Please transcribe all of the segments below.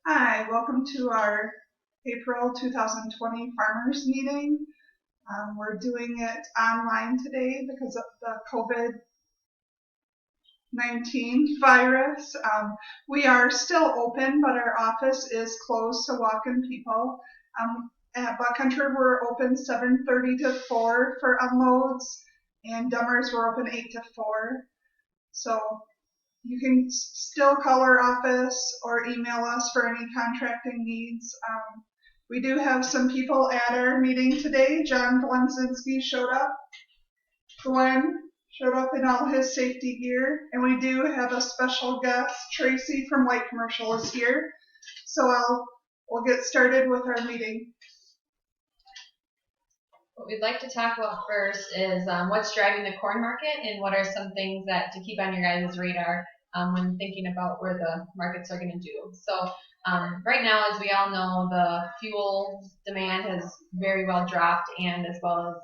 Hi, welcome to our April 2020 farmers meeting. We're doing it online today because of the COVID-19 virus. We are still open, but our office is closed to walk-in people. At Buckcountry, we're open 7:30 to 4 for unloads, and Dummers, we're open 8 to 4. So you can still call our office or email us for any contracting needs. We do have some people at our meeting today. John Valenzinski showed up. Glenn showed up in all his safety gear. And we do have a special guest. Tracy from Light Commercial is here. So we'll get started with our meeting. What we'd like to talk about first is what's driving the corn market and what are some things that to keep on your guys' radar when thinking about where the markets are going to do. So right now, as we all know, the fuel demand has very well dropped, and as well as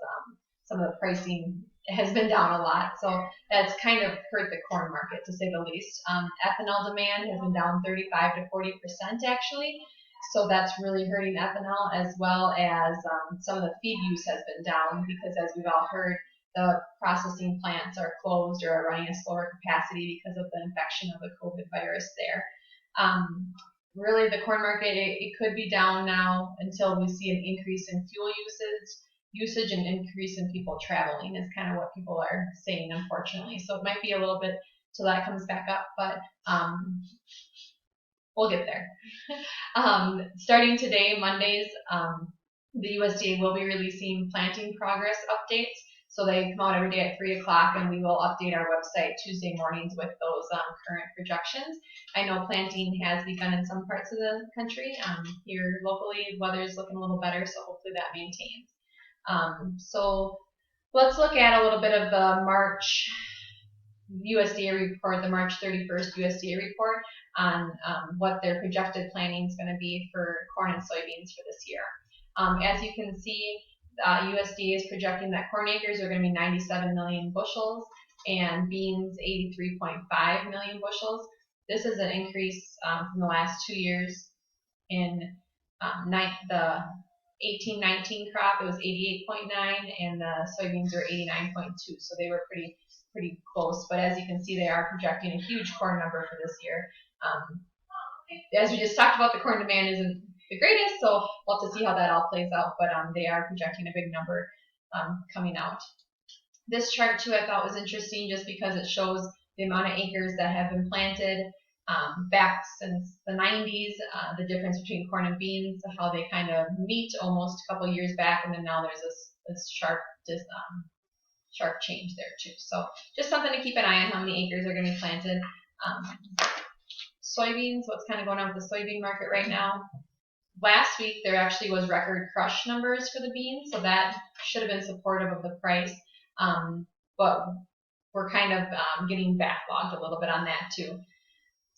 some of the pricing has been down a lot. So that's kind of hurt the corn market, to say the least. Ethanol demand has been down 35 to 40% actually. So that's really hurting ethanol, as well as some of the feed use has been down because, as we've all heard, the processing plants are closed or are running a slower capacity because of the infection of the COVID virus there. Really, the corn market, it could be down now until we see an increase in fuel usage and increase in people traveling is kind of what people are saying, unfortunately. So it might be a little bit till that comes back up, but we'll get there. Starting today, Mondays, the USDA will be releasing planting progress updates. So they come out every day at 3 o'clock, and we will update our website Tuesday mornings with those current projections. I know planting has begun in some parts of the country. Here locally, weather is looking a little better, so hopefully that maintains. So let's look at a little bit of the March USDA report, the March 31st USDA report on what their projected planting is going to be for corn and soybeans for this year. As you can see, USDA is projecting that corn acres are going to be 97 million bushels and beans 83.5 million bushels. This is an increase from the last 2 years. In the 18-19 crop, it was 88.9, and the soybeans are 89.2. So they were pretty close. But as you can see, they are projecting a huge corn number for this year. As we just talked about, the corn demand isn't the greatest, so we'll have to see how that all plays out, but they are projecting a big number coming out. This chart too I thought was interesting just because it shows the amount of acres that have been planted back since the 90s, the difference between corn and beans, how they kind of meet almost a couple years back, and then now there's this sharp change there too. So just something to keep an eye on, how many acres are going to be planted. Soybeans, what's kind of going on with the soybean market right now? Last week, there actually was record crush numbers for the beans, so that should have been supportive of the price. But we're kind of getting backlogged a little bit on that too,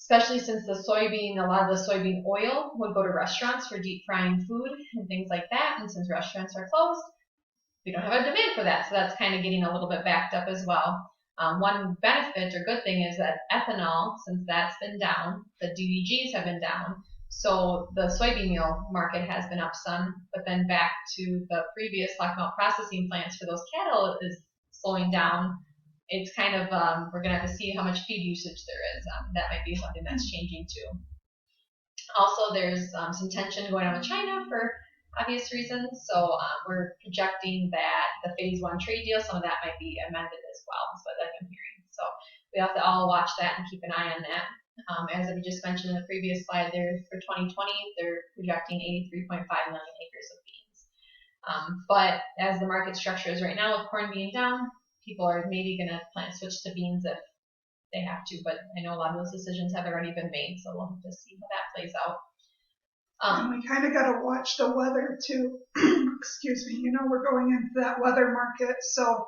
especially since a lot of the soybean oil would go to restaurants for deep frying food and things like that. And since restaurants are closed, we don't have a demand for that. So that's kind of getting a little bit backed up as well. One benefit or good thing is that ethanol, since that's been down, the DDGs have been down. So the soybean meal market has been up some, but then back to the previous talking about processing plants for those cattle is slowing down. It's kind of, we're going to have to see how much feed usage there is. That might be something that's changing too. Also, there's some tension going on with China for obvious reasons. So we're projecting that the phase 1 trade deal, some of that might be amended as well. So that I'm hearing. So we have to all watch that and keep an eye on that. As I just mentioned in the previous slide, there for 2020, they're projecting 83.5 million acres of beans. But as the market structure is right now, with corn being down, people are maybe going to switch to beans if they have to. But I know a lot of those decisions have already been made, so we'll have to see how that plays out. And we kind of got to watch the weather too. Excuse me. We're going into that weather market, so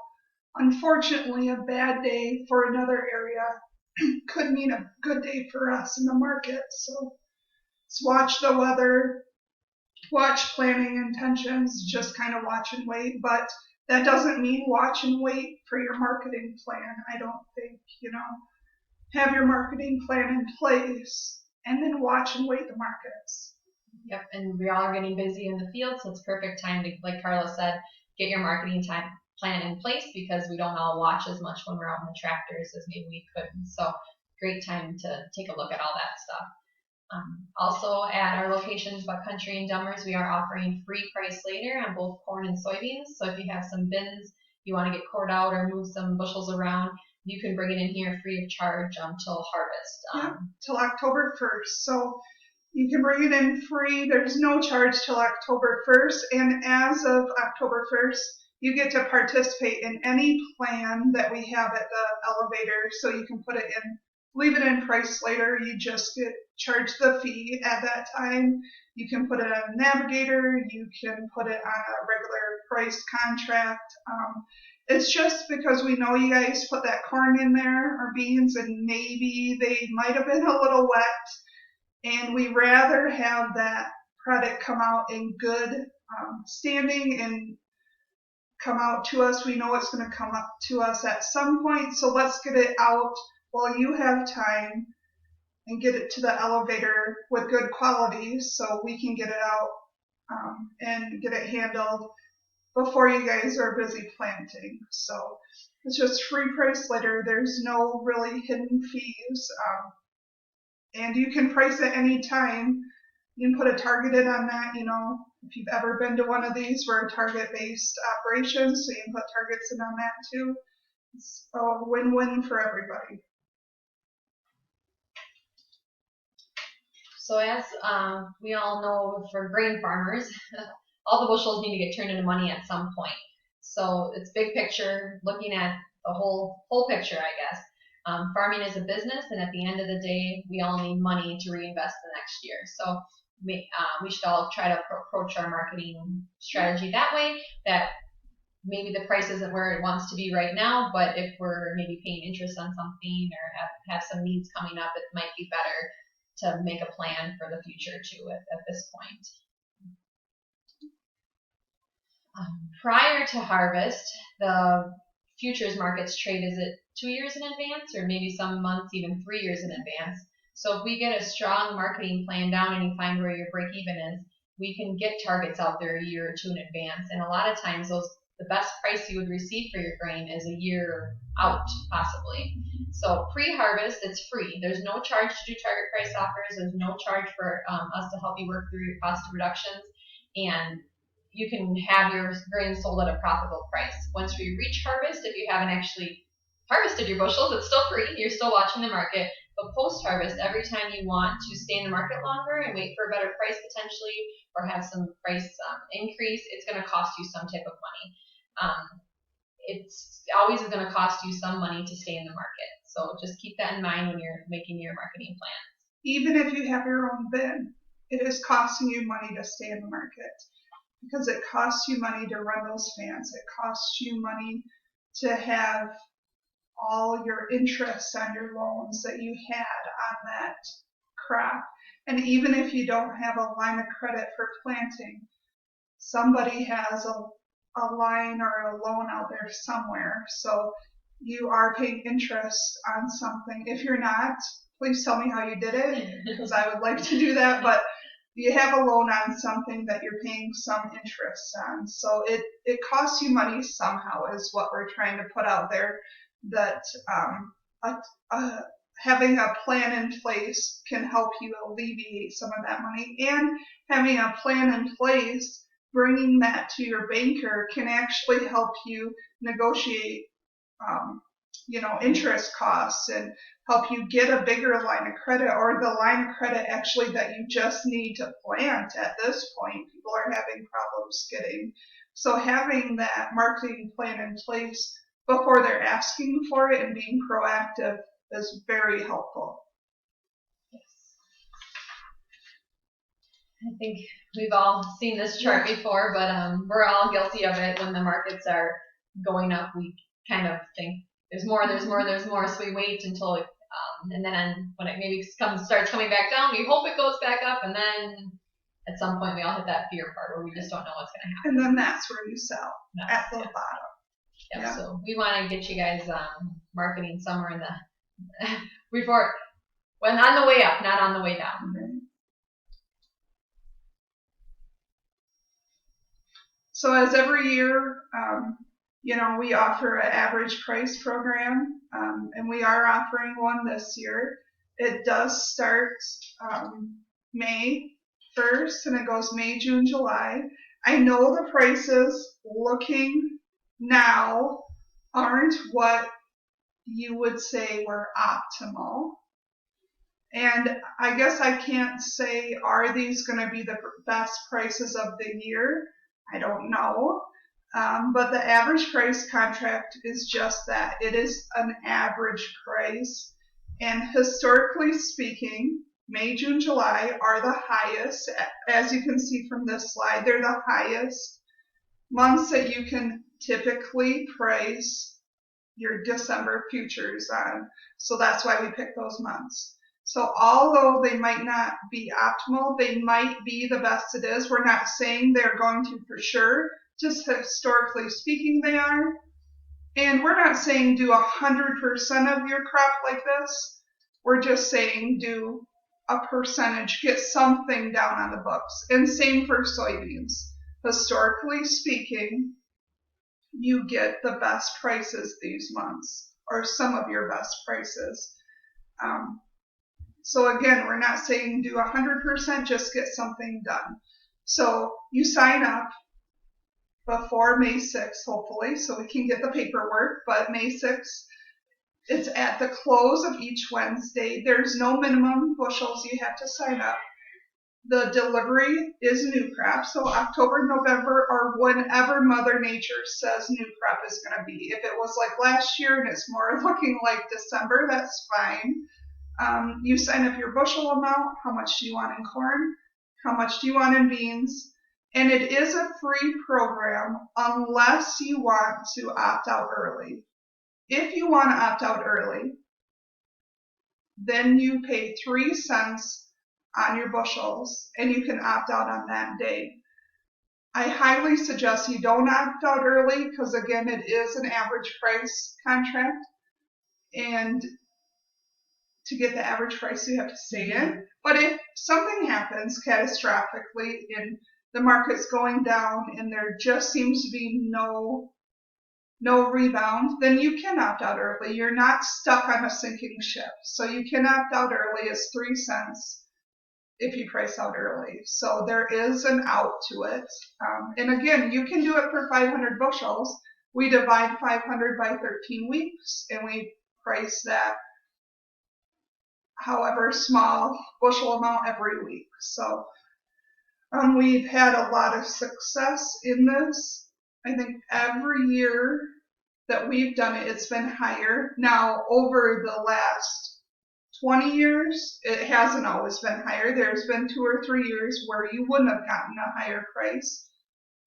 unfortunately, a bad day for another area could mean a good day for us in the market. So let's watch the weather, watch planning intentions, just kind of watch and wait. But that doesn't mean watch and wait for your marketing plan. I don't think, have your marketing plan in place and then watch and wait the markets. Yep, and we all are getting busy in the field, so it's perfect time to, like Carla said, get your marketing plan in place because we don't all watch as much when we're out in the tractors as maybe we could. So great time to take a look at all that stuff. Also at our locations, Buckcountry and Dummers, we are offering free price later on both corn and soybeans. So if you have some bins you want to get cored out or move some bushels around, you can bring it in here free of charge until harvest. Till October 1st. So you can bring it in free. There's no charge till October 1st. And as of October 1st, you get to participate in any plan that we have at the elevator. So you can put it in, leave it in price later. You just get charged the fee at that time. You can put it on a navigator. You can put it on a regular price contract. It's just because we know you guys put that corn in there or beans and maybe they might have been a little wet, and we rather have that product come out in good standing and come out to us. We know it's going to come up to us at some point, so let's get it out while you have time and get it to the elevator with good quality so we can get it out and get it handled before you guys are busy planting. So it's just free price later. There's no really hidden fees. And you can price at any time. You can put a target in on that, if you've ever been to one of these, we're a target-based operation, so you can put targets in on that too. It's a win-win for everybody. So as we all know, for grain farmers, all the bushels need to get turned into money at some point. So it's big picture, looking at the whole picture, I guess. Farming is a business, and at the end of the day, we all need money to reinvest the next year. So we should all try to approach our marketing strategy that way, that maybe the price isn't where it wants to be right now, but if we're maybe paying interest on something or have some needs coming up, it might be better to make a plan for the future too at this point. Prior to harvest, the futures markets trade, is it 2 years in advance, or maybe some months even 3 years in advance? So if we get a strong marketing plan down and you find where your break even is, we can get targets out there a year or two in advance. And a lot of times the best price you would receive for your grain is a year out, possibly. So pre-harvest, it's free. There's no charge to do target price offers. There's no charge for us to help you work through your cost of reductions. And you can have your grain sold at a profitable price. Once we reach harvest, if you haven't actually harvested your bushels, it's still free. You're still watching the market. But post-harvest, every time you want to stay in the market longer and wait for a better price potentially, or have some price increase, it's going to cost you some type of money. It's always going to cost you some money to stay in the market. So just keep that in mind when you're making your marketing plan. Even if you have your own bin, it is costing you money to stay in the market. Because it costs you money to run those fans. It costs you money to have all your interest on your loans that you had on that crop. And even if you don't have a line of credit for planting, somebody has a line or a loan out there somewhere. So you are paying interest on something. If you're not, please tell me how you did it, because I would like to do that. But you have a loan on something that you're paying some interest on. So it costs you money somehow is what we're trying to put out there, that having a plan in place can help you alleviate some of that money. And having a plan in place, bringing that to your banker, can actually help you negotiate interest costs and help you get a bigger line of credit, or the line of credit actually that you just need to plant at this point. People are having problems getting. So having that marketing plan in place before they're asking for it and being proactive is very helpful. Yes. I think we've all seen this chart before, but we're all guilty of it. When the markets are going up, we kind of think there's more, so we wait until and then when it maybe starts coming back down, we hope it goes back up, and then at some point we all hit that fear part where we just don't know what's going to happen. And then that's where you sell, at the bottom. Yep, yeah. So we want to get you guys marketing somewhere in the before When on the way up, not on the way down. Okay. So as every year, we offer an average price program, and we are offering one this year. It does start May 1st, and it goes May, June, July. I know the prices looking now aren't what you would say were optimal. And I guess I can't say, are these going to be the best prices of the year? I don't know. But the average price contract is just that. It is an average price. And historically speaking, May, June, July are the highest. As you can see from this slide, they're the highest months that you can typically price your December futures on. So that's why we pick those months. So although they might not be optimal, they might be the best it is. We're not saying they're going to for sure. Just historically speaking, they are. And we're not saying do 100% of your crop like this. We're just saying do a percentage, get something down on the books. And same for soybeans. Historically speaking, you get the best prices these months, or some of your best prices. So again, we're not saying do 100%, just get something done. So you sign up before May 6th, hopefully, so we can get the paperwork, but May 6th, it's at the close of each Wednesday. There's no minimum bushels you have to sign up. The delivery is new crop, so October, November, or whenever Mother Nature says new crop is going to be. If it was like last year and it's more looking like December, that's fine. You sign up your bushel amount, how much do you want in corn, how much do you want in beans, and it is a free program unless you want to opt out early. If you want to opt out early, then you pay 3 cents on your bushels, and you can opt out on that day. I highly suggest you don't opt out early because, again, it is an average price contract, and to get the average price you have to stay in. But if something happens catastrophically and the market's going down and there just seems to be no rebound, then you can opt out early. You're not stuck on a sinking ship. So you can opt out early. It's 3 cents if you price out early. So there is an out to it. And again, you can do it for 500 bushels. We divide 500 by 13 weeks, and we price that however small bushel amount every week. So we've had a lot of success in this. I think every year that we've done it, it's been higher. Now, over the last 20 years, it hasn't always been higher. There's been 2 or 3 years where you wouldn't have gotten a higher price.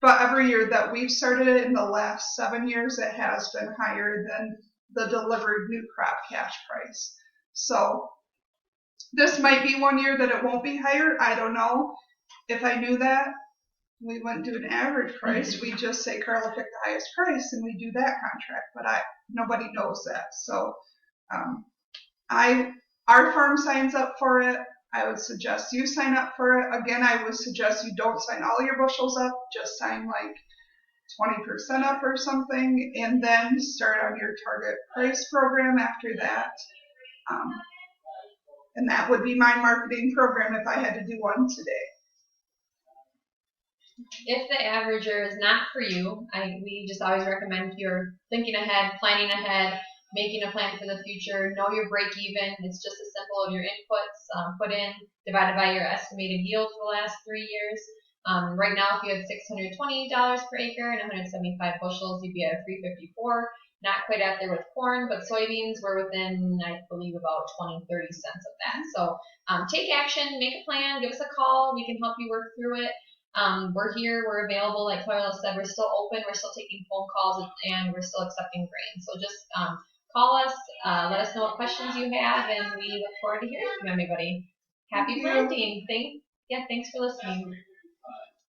But every year that we've started it in the last 7 years, it has been higher than the delivered new crop cash price. So this might be one year that it won't be higher. I don't know. If I knew that, we wouldn't do an average price. We just say, Carla, pick the highest price, and we do that contract. But nobody knows that. So our farm signs up for it. I would suggest you sign up for it. Again, I would suggest you don't sign all your bushels up. Just sign like 20% up or something, and then start on your target price program after that. And that would be my marketing program if I had to do one today. If the averager is not for you, we just always recommend you're thinking ahead, planning ahead, making a plan for the future, know your break even. It's just as simple of your inputs, put in, divided by your estimated yield for the last 3 years. Right now, if you had $620 per acre and 175 bushels, you'd be at $354. Not quite out there with corn, but soybeans were within, I believe, about 20, 30 cents of that. So take action, make a plan, give us a call. We can help you work through it. We're here, we're available. Like Carla said, we're still open, we're still taking phone calls, and we're still accepting grain. So just call us, let us know what questions you have, and we look forward to hearing from everybody. Happy planting. Thanks for listening.